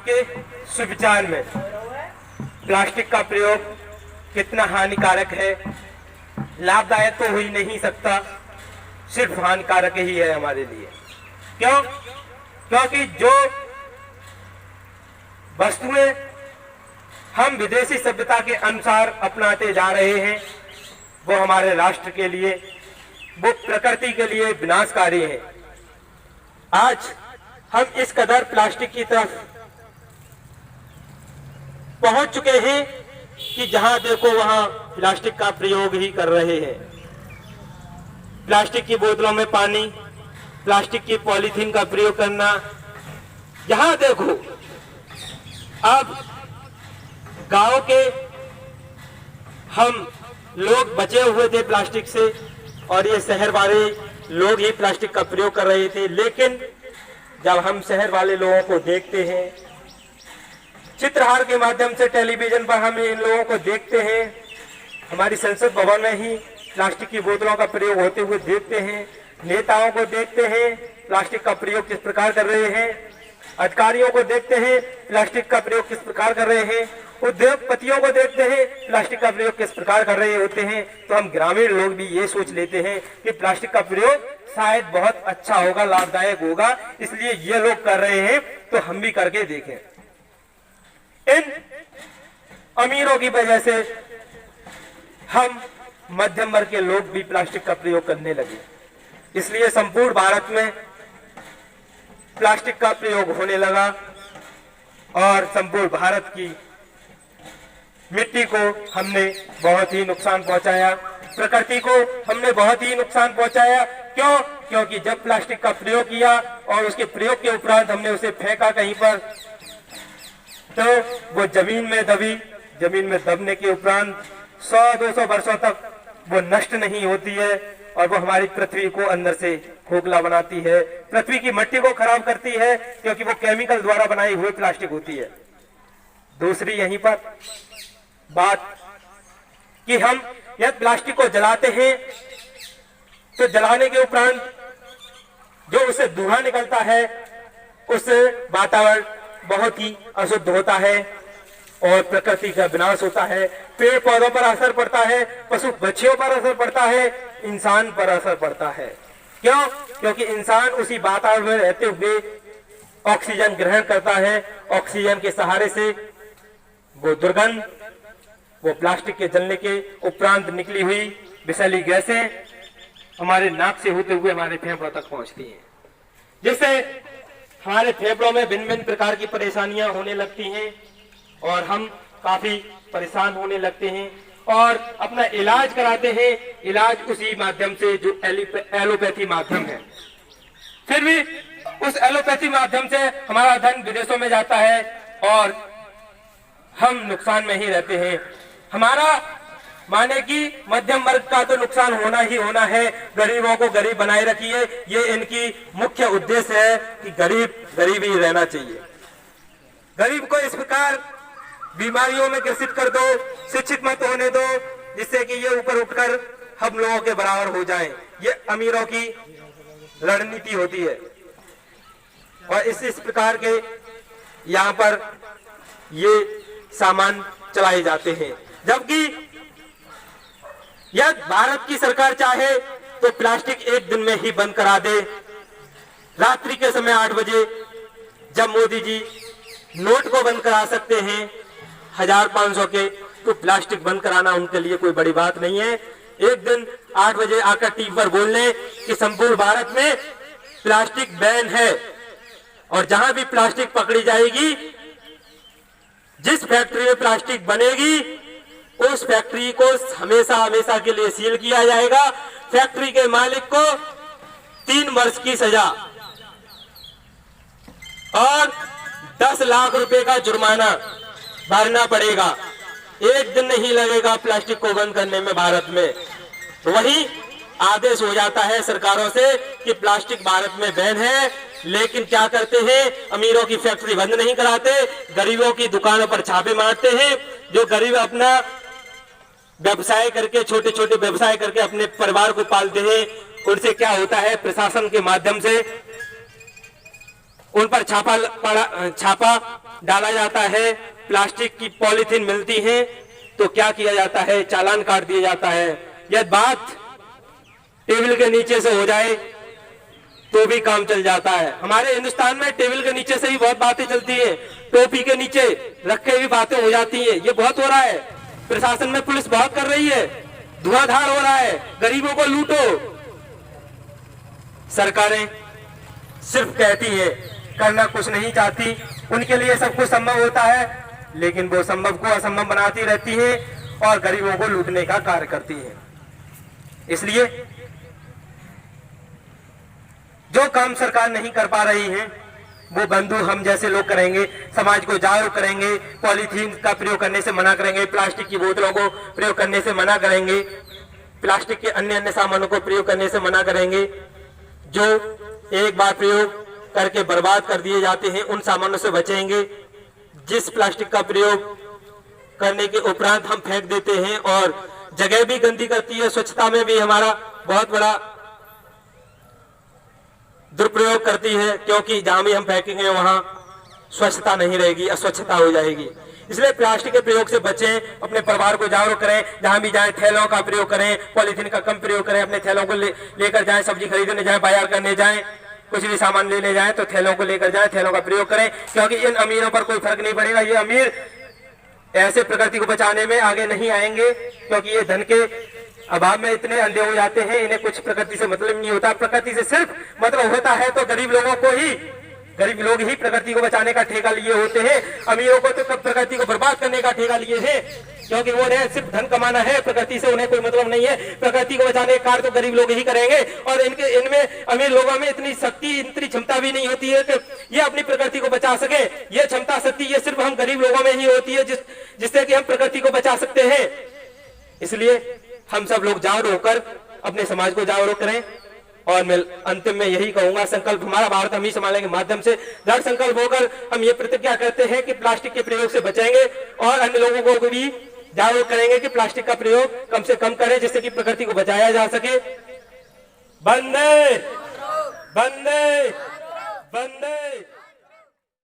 के सुविचार में प्लास्टिक का प्रयोग कितना हानिकारक है, लाभदायक तो हो ही नहीं सकता, सिर्फ हानिकारक ही है हमारे लिए। क्यों? क्योंकि जो वस्तुएं हम विदेशी सभ्यता के अनुसार अपनाते जा रहे हैं वो हमारे राष्ट्र के लिए, वो प्रकृति के लिए विनाशकारी है। आज हम इस कदर प्लास्टिक की तरफ पहुंच चुके हैं कि जहां देखो वहां प्लास्टिक का प्रयोग ही कर रहे हैं। प्लास्टिक की बोतलों में पानी, प्लास्टिक की पॉलीथीन का प्रयोग करना, जहां देखो। अब गांव के हम लोग बचे हुए थे प्लास्टिक से और ये शहर वाले लोग ही प्लास्टिक का प्रयोग कर रहे थे। लेकिन जब हम शहर वाले लोगों को देखते हैं, चित्रहार के माध्यम से टेलीविजन पर हम इन लोगों को देखते हैं, हमारी संसद भवन में ही प्लास्टिक की बोतलों का प्रयोग होते हुए देखते हैं, नेताओं को देखते हैं प्लास्टिक का प्रयोग किस प्रकार कर रहे हैं, अधिकारियों को देखते हैं प्लास्टिक का प्रयोग किस प्रकार कर रहे हैं, उद्योगपतियों को देखते हैं प्लास्टिक का प्रयोग किस प्रकार कर रहे होते हैं। तो हम ग्रामीण लोग भी ये सोच लेते हैं कि प्लास्टिक का प्रयोग शायद बहुत अच्छा होगा, लाभदायक होगा, इसलिए ये लोग कर रहे हैं तो हम भी करके देखें। इन अमीरों की वजह से हम मध्यम वर्ग के लोग भी प्लास्टिक का प्रयोग करने लगे, इसलिए संपूर्ण भारत में प्लास्टिक का प्रयोग होने लगा और संपूर्ण भारत की मिट्टी को हमने बहुत ही नुकसान पहुंचाया, प्रकृति को हमने बहुत ही नुकसान पहुंचाया। क्यों? क्योंकि जब प्लास्टिक का प्रयोग किया और उसके प्रयोग के उपरांत हमने उसे फेंका कहीं पर, तो वो जमीन में दबी, जमीन में दबने के उपरांत 100-200 वर्षों तक वो नष्ट नहीं होती है और वो हमारी पृथ्वी को अंदर से खोखला बनाती है, पृथ्वी की मिट्टी को खराब करती है, क्योंकि वो केमिकल द्वारा बनाई हुई प्लास्टिक होती है। दूसरी यहीं पर बात कि हम यह प्लास्टिक को जलाते हैं तो जलाने के उपरांत जो उससे धुआं निकलता है उससे वातावरण बहुत ही अशुद्ध होता है और प्रकृति का विनाश होता है, पेड़ पौधों पर असर पड़ता है, पशु पक्षियों पर असर पड़ता है, इंसान पर असर पड़ता है। क्यों? क्योंकि इंसान उसी वातावरण में रहते हुए ऑक्सीजन ग्रहण करता है, ऑक्सीजन के सहारे से वो दुर्गंध, वो प्लास्टिक के जलने के उपरांत निकली हुई विषैली गैसें हमारे नाक से होते हुए हमारे फेफड़ों तक पहुंचती हैं, जिससे हमारे फेफड़ों में भिन्न भिन्न प्रकार की परेशानियां होने लगती हैं और हम काफी परेशान होने लगते हैं और अपना इलाज कराते हैं। इलाज उसी माध्यम से जो एलोपैथी माध्यम है, फिर भी उस एलोपैथी माध्यम से हमारा धन विदेशों में जाता है और हम नुकसान में ही रहते हैं। हमारा माने कि मध्यम वर्ग का तो नुकसान होना ही होना है, गरीबों को गरीब बनाए रखिए, ये इनकी मुख्य उद्देश्य है कि गरीब गरीब ही रहना चाहिए। गरीब को इस प्रकार बीमारियों में ग्रसित कर दो, शिक्षित मत होने दो, जिससे कि ये ऊपर उठकर हम लोगों के बराबर हो जाएं। ये अमीरों की रणनीति होती है और इस प्रकार के यहाँ पर ये सामान चलाए जाते हैं। जबकि यह भारत की सरकार चाहे तो प्लास्टिक एक दिन में ही बंद करा दे। रात्रि के समय 8 बजे जब मोदी जी नोट को बंद करा सकते हैं 1500 के, तो प्लास्टिक बंद कराना उनके लिए कोई बड़ी बात नहीं है। एक दिन 8 बजे आकर टीवी पर बोल लें कि संपूर्ण भारत में प्लास्टिक बैन है और जहां भी प्लास्टिक पकड़ी जाएगी, जिस फैक्ट्री में प्लास्टिक बनेगी उस फैक्ट्री को हमेशा हमेशा के लिए सील किया जाएगा। फैक्ट्री के मालिक को 3 वर्ष की सजा और 10 लाख रुपए का जुर्माना भरना पड़ेगा। एक दिन नहीं लगेगा प्लास्टिक को बंद करने में भारत में। वही आदेश हो जाता है सरकारों से कि प्लास्टिक भारत में बैन है, लेकिन क्या करते हैं, अमीरों की फैक्ट्री बंद नहीं कराते, गरीबों की दुकानों पर छापे मारते हैं। जो गरीब अपना व्यवसाय करके, छोटे छोटे व्यवसाय करके अपने परिवार को पालते हैं, उनसे क्या होता है, प्रशासन के माध्यम से उन पर छापा डाला जाता है, प्लास्टिक की पॉलीथीन मिलती है तो क्या किया जाता है, चालान काट दिया जाता है। यह बात टेबल के नीचे से हो जाए तो भी काम चल जाता है। हमारे हिंदुस्तान में टेबल के नीचे से ही बहुत बातें चलती है, टोपी के नीचे रखे भी बातें हो जाती है। ये बहुत हो रहा है, प्रशासन में पुलिस बहुत कर रही है, धुआंधार हो रहा है, गरीबों को लूटो। सरकारें सिर्फ कहती है, करना कुछ नहीं चाहती। उनके लिए सब कुछ संभव होता है, लेकिन वो संभव को असंभव बनाती रहती है और गरीबों को लूटने का कार्य करती है। इसलिए जो काम सरकार नहीं कर पा रही है वो बंधु हम जैसे लोग करेंगे। समाज को जागरूक करेंगे, पॉलीथीन का प्रयोग करने से मना करेंगे, प्लास्टिक की बोतलों को प्रयोग करने से मना करेंगे, प्लास्टिक के अन्य सामानों को प्रयोग करने से मना करेंगे। जो एक बार प्रयोग करके बर्बाद कर दिए जाते हैं उन सामानों से बचेंगे। जिस प्लास्टिक का प्रयोग करने के उपरांत हम फेंक देते हैं और जगह भी गंदी करती है, स्वच्छता में भी हमारा बहुत बड़ा दुरुपयोग करती है, क्योंकि जहां भी हम फेंकेंगे वहां स्वच्छता नहीं रहेगी, अस्वच्छता हो जाएगी। इसलिए प्लास्टिक के प्रयोग से बचें, अपने परिवार को जागरूक करें, जहां भी जाएं थैलों का प्रयोग करें, पॉलीथीन का कम प्रयोग करें, अपने थैलों को लेकर जाएं, सब्जी खरीदने जाएं, बाजार करने जाएं, कुछ भी सामान लेने जाएं तो थैलों को लेकर जाएं, थैलों का प्रयोग करें, क्योंकि इन अमीरों पर कोई फर्क नहीं पड़ेगा। ये अमीर ऐसे प्रकृति को बचाने में आगे नहीं आएंगे, क्योंकि ये धन के अभाव में इतने अंधे हो जाते हैं, इन्हें कुछ प्रकृति से मतलब नहीं होता। प्रकृति से सिर्फ मतलब होता है तो गरीब लोग ही प्रकृति को बचाने का ठेका लिए होते हैं। अमीरों को तो प्रकृति को बर्बाद करने का ठेका लिए हैं, क्योंकि वो सिर्फ धन कमाना है, प्रकृति से उन्हें कोई मतलब नहीं है। प्रकृति को बचाने का कार्य तो गरीब लोग ही करेंगे और इनमें अमीर लोगों में इतनी शक्ति, इतनी क्षमता भी नहीं होती है कि ये अपनी प्रकृति को बचा सके। ये क्षमता, शक्ति ये सिर्फ हम गरीब लोगों में ही होती है जिससे कि हम प्रकृति को बचा सकते हैं। इसलिए हम सब लोग जागरूक होकर अपने समाज को जागरूक करें। और मैं अंतिम में यही कहूंगा, संकल्प हमारा भारत हम ही संभालेंगे माध्यम से दृढ़ संकल्प होकर हम ये प्रतिज्ञा करते हैं कि प्लास्टिक के प्रयोग से बचेंगे और अन्य लोगों को भी जागरूक करेंगे कि प्लास्टिक का प्रयोग कम से कम करें, जिससे कि प्रकृति को बचाया जा सके। वंदे वंदे वंदे।